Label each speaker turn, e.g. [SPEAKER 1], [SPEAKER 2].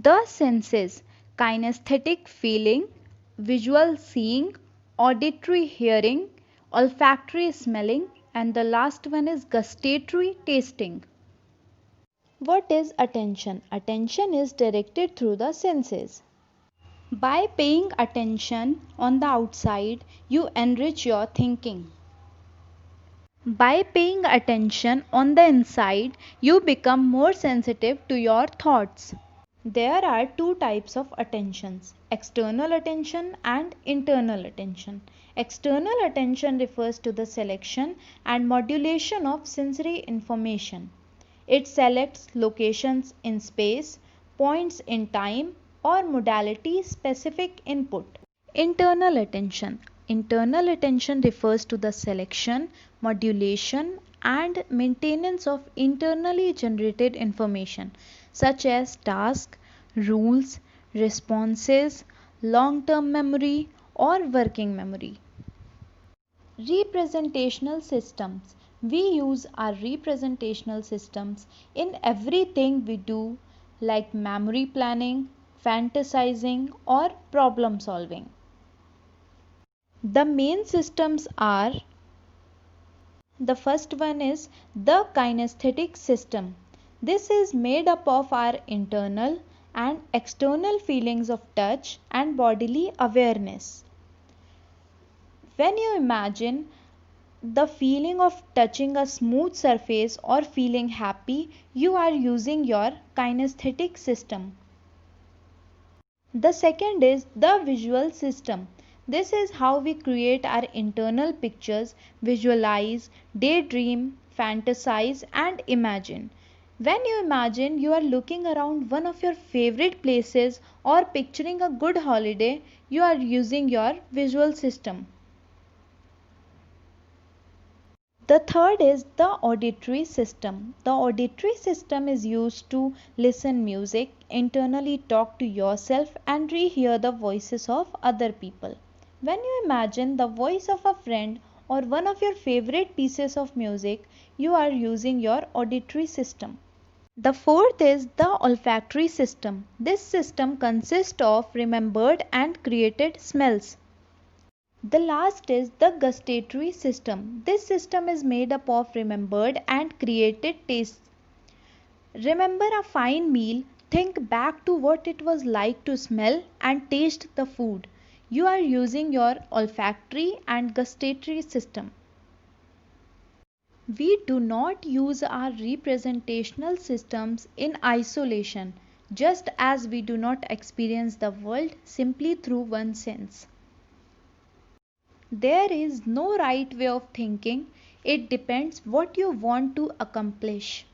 [SPEAKER 1] The senses: kinesthetic feeling, visual seeing, auditory hearing, olfactory smelling, and the last one is gustatory tasting. What is attention? Attention is directed through the senses. By paying attention on the outside, you enrich your thinking. By paying attention on the inside, you become more sensitive to your thoughts. There are two types of attentions: external attention and internal attention. External attention refers to the selection and modulation of sensory information. It selects locations in space, points in time, or modality specific input. Internal attention. Internal attention refers to the selection, modulation, and maintenance of internally generated information such as tasks, rules, responses, long-term memory, or working memory. Representational systems. We use our representational systems in everything we do, like memory planning, fantasizing, or problem solving. The main systems are: the first one is the kinesthetic system. This is made up of our internal and external feelings of touch and bodily awareness. When you imagine the feeling of touching a smooth surface or feeling happy, you are using your kinesthetic system. The second is the visual system. This is how we create our internal pictures, visualize, daydream, fantasize, and imagine. When you imagine you are looking around one of your favorite places or picturing a good holiday, you are using your visual system. The third is the auditory system. The auditory system is used to listen music, internally talk to yourself, and rehear the voices of other people. When you imagine the voice of a friend or one of your favorite pieces of music, you are using your auditory system. The fourth is the olfactory system. This system consists of remembered and created smells. The last is the gustatory system. This system is made up of remembered and created tastes. Remember a fine meal, think back to what it was like to smell and taste the food. You are using your olfactory and gustatory system. We do not use our representational systems in isolation, just as we do not experience the world simply through one sense. There is no right way of thinking. It depends what you want to accomplish.